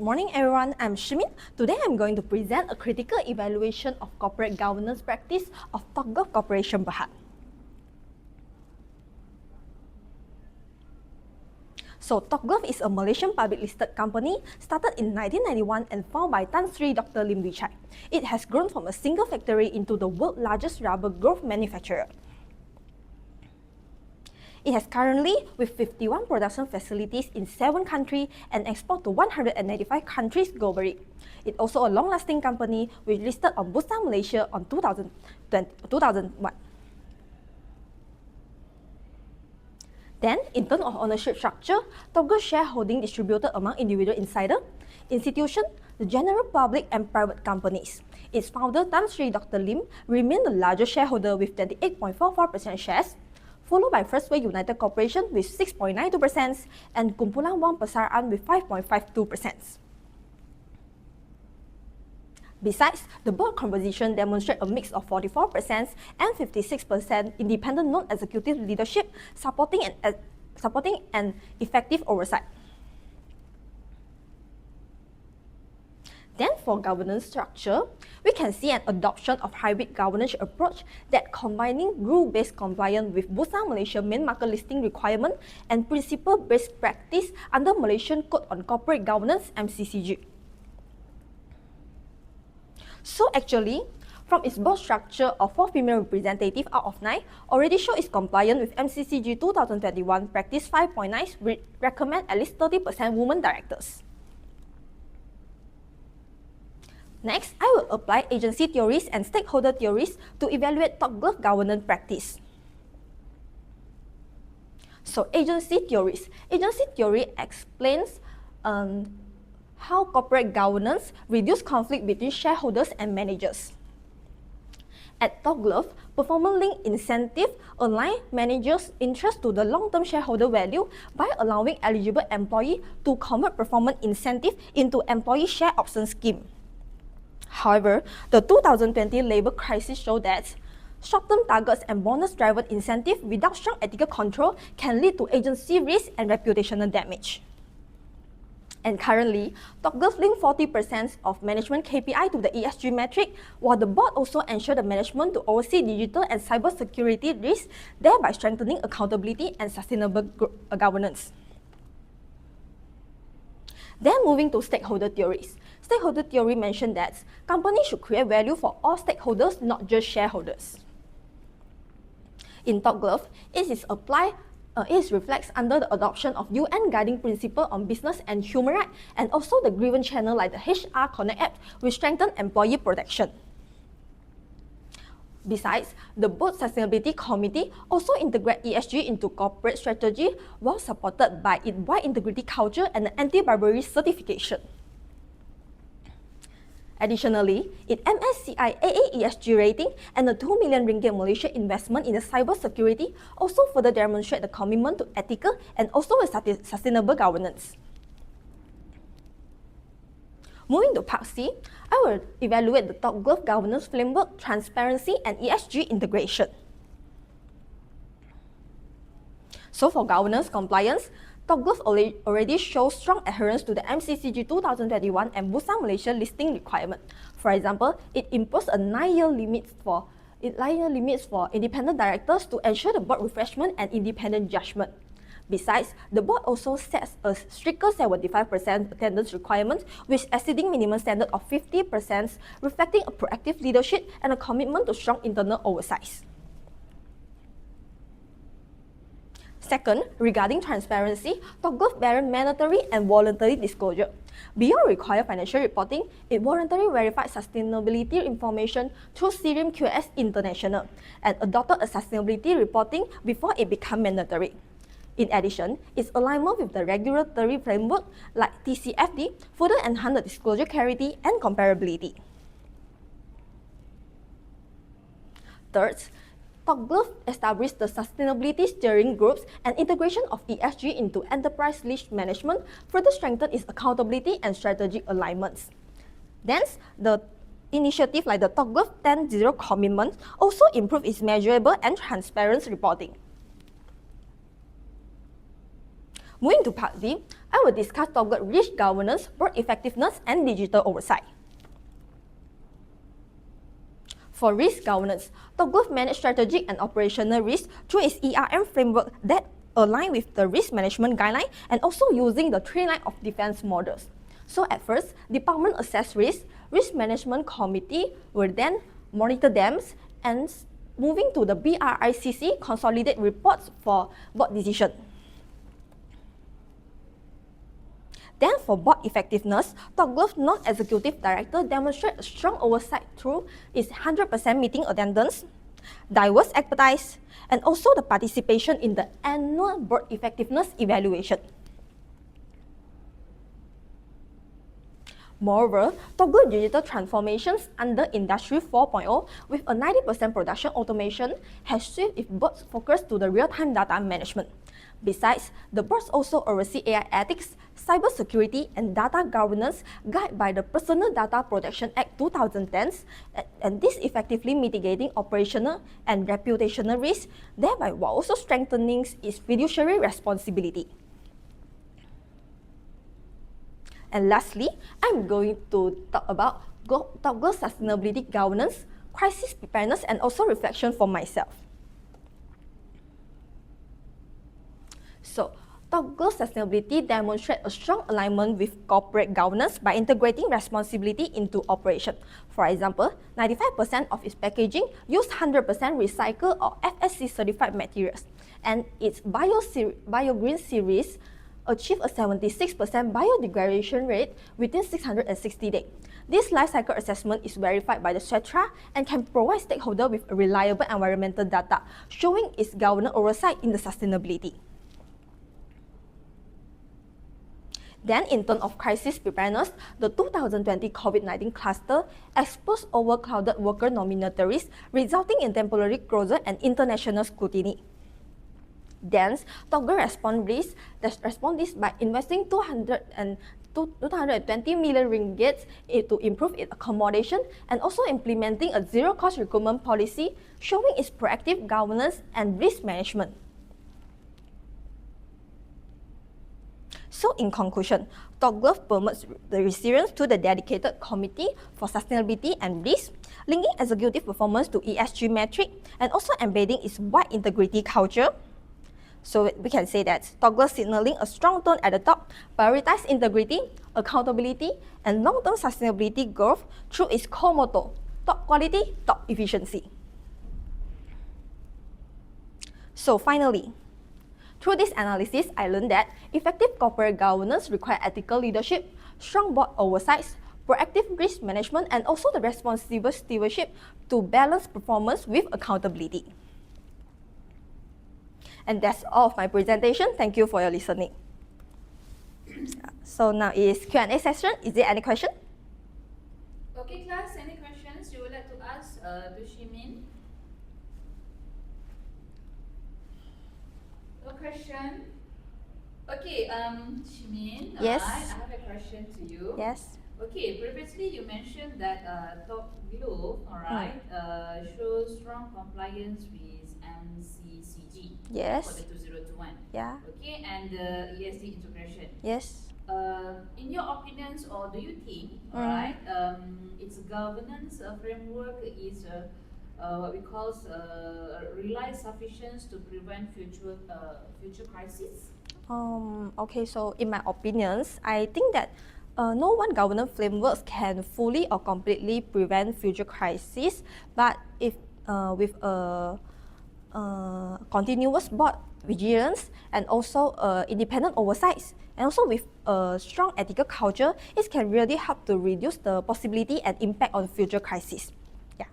Good morning everyone, I'm Shi-Min. Today I'm going to present a critical evaluation of corporate governance practice of Tokgov Corporation Berhad. So Tokgov is a Malaysian public listed company started in 1991 and founded by Tan Sri Dr. Lim Wee Chai. It has grown from a single factory into the world's largest rubber glove manufacturer. It has currently with 51 production facilities in 7 countries and export to 195 countries globally. It's also a long-lasting company which listed on Bursa Malaysia on 2001. Then, in terms of ownership structure, Tokgov shareholding distributed among individual insider, institution, the general public and private companies. Its founder Tan Sri Dr. Lim remained the largest shareholder with 28.44% shares, followed by First Way United Corporation with 6.92% and Kumpulan Wang Persaraan with 5.52%. Besides, the board composition demonstrates a mix of 44% and 56% independent non-executive leadership supporting an effective oversight. Then for governance structure, we can see an adoption of hybrid governance approach that combining rule-based compliance with Bursa Malaysia main market listing requirement and principle-based practice under Malaysian Code on Corporate Governance (MCCG). So actually, from its board structure of 4 female representatives out of 9 already show its compliance with MCCG 2021 Practice 5.9 recommend at least 30% women directors. Next, I will apply agency theories and stakeholder theories to evaluate Tokgov governance practice. So agency theories. Agency theory explains how corporate governance reduces conflict between shareholders and managers. At Tokgov, performance-linked incentive align managers' interest to the long-term shareholder value by allowing eligible employees to convert performance incentive into employee share option scheme. However, the 2020 labor crisis showed that short-term targets and bonus-driven incentive without strong ethical control can lead to agency risk and reputational damage. And currently, Tokgov linked 40% of management KPI to the ESG metric, while the board also ensures the management to oversee digital and cybersecurity risks, thereby strengthening accountability and sustainable governance. Then moving to stakeholder theories. Stakeholder theory mentioned that companies should create value for all stakeholders, not just shareholders. In Tokgov, it is reflects under the adoption of UN Guiding Principle on Business and Human Rights and also the grievance channel like the HR Connect app which strengthen employee protection. Besides, the board sustainability committee also integrate ESG into corporate strategy while supported by its wide integrity culture and the anti-bribery certification. Additionally, its MSCI AA ESG rating and the 2 million ringgit Malaysia investment in the cybersecurity also further demonstrate the commitment to ethical and also sustainable governance. Moving to Part C, I will evaluate the Tokgov governance framework, transparency, and ESG integration. So for governance compliance, Tokgov already shows strong adherence to the MCCG 2021 and Bursa Malaysia listing requirement. For example, it imposed a 9-year limits for independent directors to ensure the board refreshment and independent judgment. Besides, the board also sets a stricter 75% attendance requirement, which exceeding minimum standard of 50%, reflecting a proactive leadership and a commitment to strong internal oversight. Second, regarding transparency, Tokgov bears mandatory and voluntary disclosure. Beyond required financial reporting, it voluntarily verified sustainability information through Serum QS International and adopted a sustainability reporting before it became mandatory. In addition, its alignment with the regulatory framework like TCFD further enhance the disclosure clarity and comparability. Third, Tokgov established the sustainability steering groups and integration of ESG into enterprise risk management, further strengthened its accountability and strategic alignments. Thence, the initiative like the Tokgov 10-0 commitment also improved its measurable and transparent reporting. Moving to part B, I will discuss top grade risk governance, board effectiveness, and digital oversight. For risk governance, top grade manages strategic and operational risk through its ERM framework that align with the risk management guideline and also using the 3 lines of defense models. So at first, department assess risk management committee will then monitor them, and moving to the BRICC consolidate reports for board decision. Then for board effectiveness, top grade non-executive director demonstrates a strong oversight through its 100% meeting attendance, diverse expertise, and also the participation in the annual board effectiveness evaluation. Moreover, top grade digital transformations under Industry 4.0 with a 90% production automation has shifted its board's focus to the real-time data management. Besides, the boards also oversee AI ethics, cybersecurity, and data governance guided by the Personal Data Protection Act 2010, and this effectively mitigating operational and reputational risks, thereby while also strengthening its fiduciary responsibility. And lastly, I'm going to talk about top grade sustainability governance, crisis preparedness, and also reflection for myself. So, top grade sustainability demonstrates a strong alignment with corporate governance by integrating responsibility into operation. For example, 95% of its packaging use 100% recycled or FSC certified materials, and its BioGreen series achieve a 76% biodegradation rate within 660 days. This life cycle assessment is verified by the SETRA and can provide stakeholders with reliable environmental data, showing its governance oversight in the sustainability. Then, in terms of crisis preparedness, the 2020 COVID-19 cluster exposed overcrowded worker dormitories, resulting in temporary closure and international scrutiny. Then, top grade respond this by investing 220 million ringgit to improve its accommodation and also implementing a zero-cost recruitment policy, showing its proactive governance and risk management. So in conclusion, top grade promotes the resilience to the dedicated Committee for Sustainability and Risk, linking executive performance to ESG metric, and also embedding its wide integrity culture. So we can say that top grade signaling a strong tone at the top, prioritize integrity, accountability, and long-term sustainability growth through its core motto, top quality, top efficiency. So finally, through this analysis, I learned that effective corporate governance requires ethical leadership, strong board oversight, proactive risk management, and also the responsible stewardship to balance performance with accountability. And that's all of my presentation. Thank you for your listening. So now is Q&A session. Is there any question? Okay, class, any questions you would like to ask to Shi-Min? No question? Okay, Shi-Min, yes. I have a question to you. Yes. Okay, previously you mentioned that top below, shows strong compliance with MCCG. Yes. For the 2021. Yeah. Okay, and the ESG integration. Yes. In your opinions, or do you think, its governance framework is what we call rely sufficient to prevent future crises? Okay, so in my opinions, I think that no one governance framework can fully or completely prevent future crises, but if with a continuous board vigilance and also independent oversight, and also with a strong ethical culture, it can really help to reduce the possibility and impact on future crises. Yeah.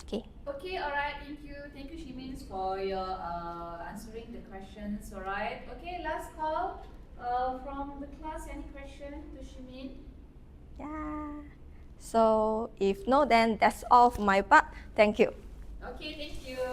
Okay. Okay, alright, thank you. Thank you, Shi-Min, for your answering the questions, alright. Okay, last call from the class. Any question to Shi-Min? Yeah. So if no, then that's all of my part. Thank you. Okay, thank you.